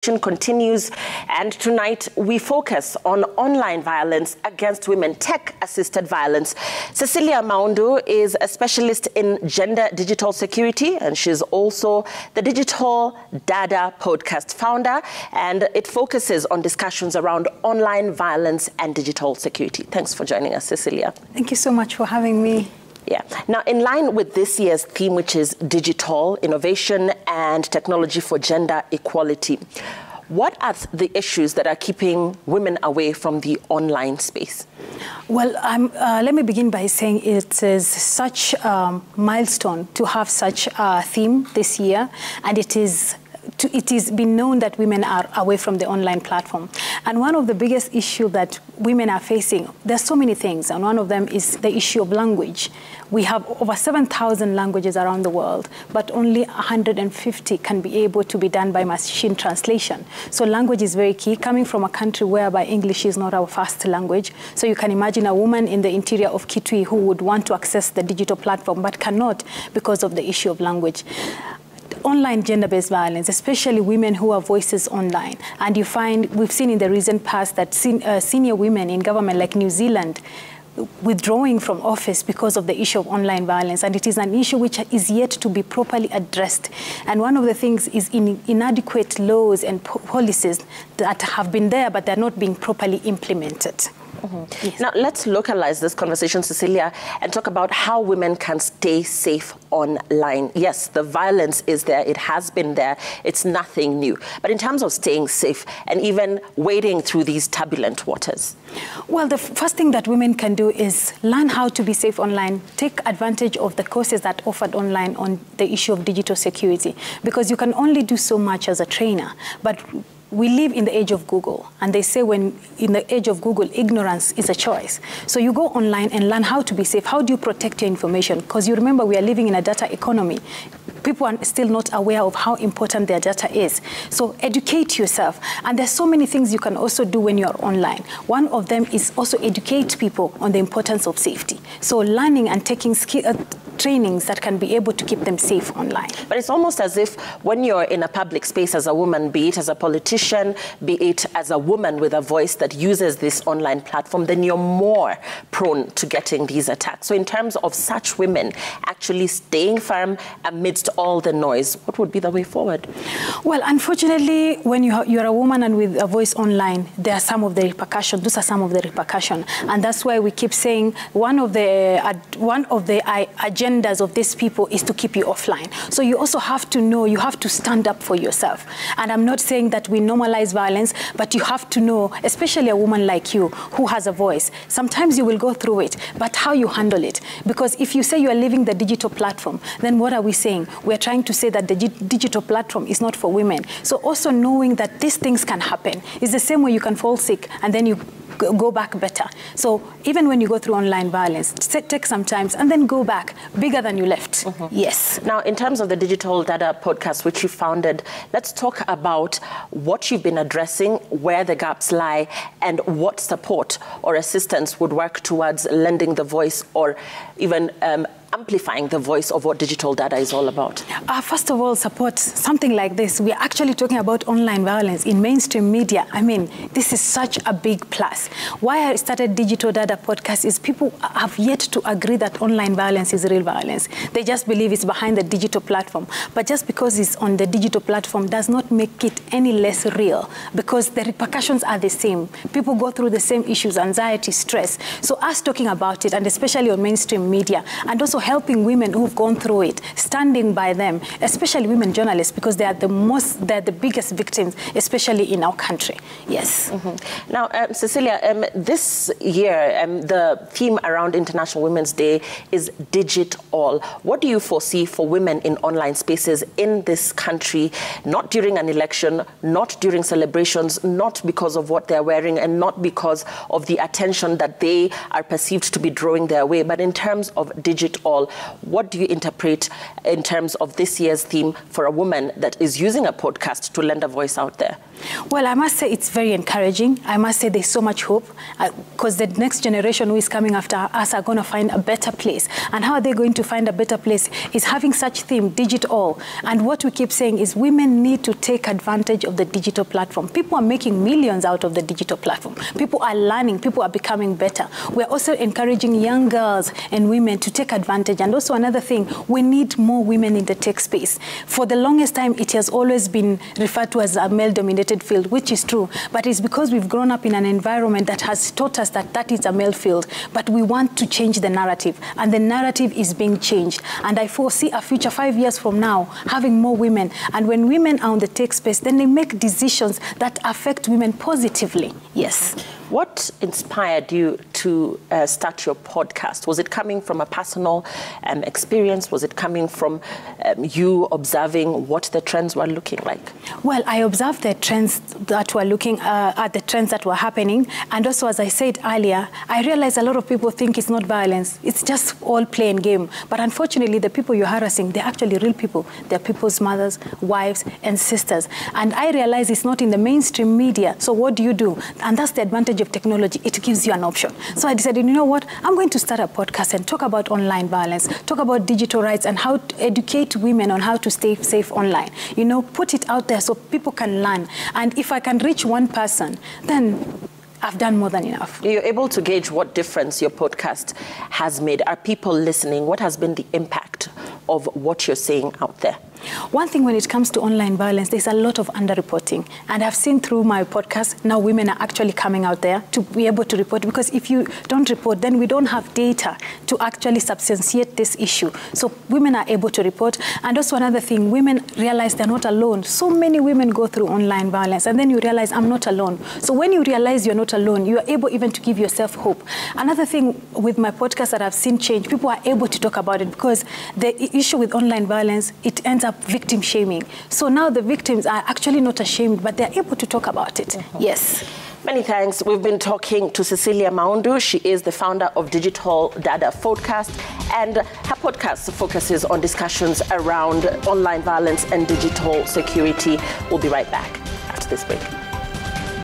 Continues, and tonight we focus on online violence against women, tech-assisted violence. Cecilia Maundu is a specialist in gender digital security, and she's also the Digital Dada podcast founder, and it focuses on discussions around online violence and digital security. Thanks for joining us, Cecilia. Thank you so much for having me. Yeah. Now, in line with this year's theme, which is digital innovation and technology for gender equality, what are the issues that are keeping women away from the online space? Well, let me begin by saying it is such a milestone to have such a theme this year, and it is been known that women are away from the online platform. And one of the biggest issues that women are facing, there's so many things, and one of them is the issue of language. We have over 7,000 languages around the world, but only 150 can be able to be done by machine translation. So language is very key, coming from a country whereby English is not our first language. So you can imagine a woman in the interior of Kitui who would want to access the digital platform, but cannot because of the issue of language. Online gender-based violence, especially women who have voices online. And you find, we've seen in the recent past that senior women in government like New Zealand withdrawing from office because of the issue of online violence. And it is an issue which is yet to be properly addressed. And one of the things is inadequate laws and policies that have been there, but they're not being properly implemented. Mm-hmm. Yes. Now, let's localize this conversation, Cecilia, and talk about how women can stay safe online. Yes, the violence is there. It has been there. It's nothing new. But in terms of staying safe and even wading through these turbulent waters? Well, the first thing that women can do is learn how to be safe online, take advantage of the courses that are offered online on the issue of digital security, because you can only do so much as a trainer. But we live in the age of Google, and they say when in the age of Google, ignorance is a choice. So you go online and learn how to be safe. How do you protect your information? Because you remember we are living in a data economy. People are still not aware of how important their data is. So educate yourself. And there's so many things you can also do when you're online. One of them is also educate people on the importance of safety. So learning and taking trainings that can be able to keep them safe online. But it's almost as if when you're in a public space as a woman, be it as a politician, be it as a woman with a voice that uses this online platform, then you're more prone to getting these attacks. So in terms of such women actually staying firm amidst all the noise, what would be the way forward? Well, unfortunately, when you're a woman and with a voice online, there are some of the repercussions. Those are some of the repercussions. And that's why we keep saying one of the agendas of these people is to keep you offline. So you also have to know, you have to stand up for yourself. And I'm not saying that we normalize violence, but you have to know, especially a woman like you who has a voice, sometimes you will go through it, but how you handle it. Because if you say you are leaving the digital platform, then what are we saying? We're trying to say that the digital platform is not for women. So also knowing that these things can happen is the same way you can fall sick and then you go back better. So even when you go through online violence, take some time and then go back bigger than you left. Mm-hmm. Yes. Now, in terms of the Digital Dada podcast, which you founded, let's talk about what you've been addressing, where the gaps lie, and what support or assistance would work towards lending the voice or even amplifying the voice of what Digital Dada is all about? First of all, support something like this. We are actually talking about online violence in mainstream media. I mean, this is such a big plus. Why I started Digital Dada podcast is people have yet to agree that online violence is real violence. They just believe it's behind the digital platform. But just because it's on the digital platform does not make it any less real, because the repercussions are the same. People go through the same issues, anxiety, stress. So us talking about it, and especially on mainstream media, and also helping women who've gone through it, standing by them, especially women journalists, because they're the biggest victims, especially in our country. Yes. Mm-hmm. Now, Cecilia, this year, the theme around International Women's Day is Digit-All. What do you foresee for women in online spaces in this country, not during an election, not during celebrations, not because of what they're wearing, and not because of the attention that they are perceived to be drawing their way, but in terms of Digit-All? What do you interpret in terms of this year's theme for a woman that is using a podcast to lend a voice out there? Well, I must say it's very encouraging. I must say there's so much hope because the next generation who is coming after us are going to find a better place. And how are they going to find a better place is having such theme, Digit-All. And what we keep saying is women need to take advantage of the digital platform. People are making millions out of the digital platform. People are learning. People are becoming better. We're also encouraging young girls and women to take advantage. And also another thing, we need more women in the tech space. For the longest time, it has always been referred to as a male-dominated field, which is true. But it's because we've grown up in an environment that has taught us that that is a male field. But we want to change the narrative. And the narrative is being changed. And I foresee a future 5 years from now having more women. And when women are on the tech space, then they make decisions that affect women positively. Yes. What inspired you to start your podcast? Was it coming from a personal experience? Was it coming from you observing what the trends were looking like? Well, I observed the trends that were looking at the trends that were happening. And also, as I said earlier, I realized a lot of people think it's not violence. It's just all play and game. But unfortunately, the people you're harassing, they're actually real people. They're people's mothers, wives, and sisters. And I realized it's not in the mainstream media. So what do you do? And that's the advantage of technology. It gives you an option. So I decided, you know what? I'm going to start a podcast and talk about online violence, talk about digital rights and how to educate women on how to stay safe online. You know, put it out there so people can learn. And if I can reach one person, then I've done more than enough. You're able to gauge what difference your podcast has made. Are people listening? What has been the impact of what you're saying out there? One thing when it comes to online violence, there's a lot of underreporting. And I've seen through my podcast, now women are actually coming out there to be able to report. Because if you don't report, then we don't have data to actually substantiate this issue. So women are able to report. And also another thing, women realize they're not alone. So many women go through online violence. And then you realize, I'm not alone. So when you realize you're not alone, you are able even to give yourself hope. Another thing with my podcast that I've seen change, people are able to talk about it because the issue with online violence, it ends up victim shaming. So now the victims are actually not ashamed, but they're able to talk about it. Yes. Many thanks. We've been talking to Cecilia Maundu. She is the founder of Digital Dada Podcast, and her podcast focuses on discussions around online violence and digital security. We'll be right back after this break.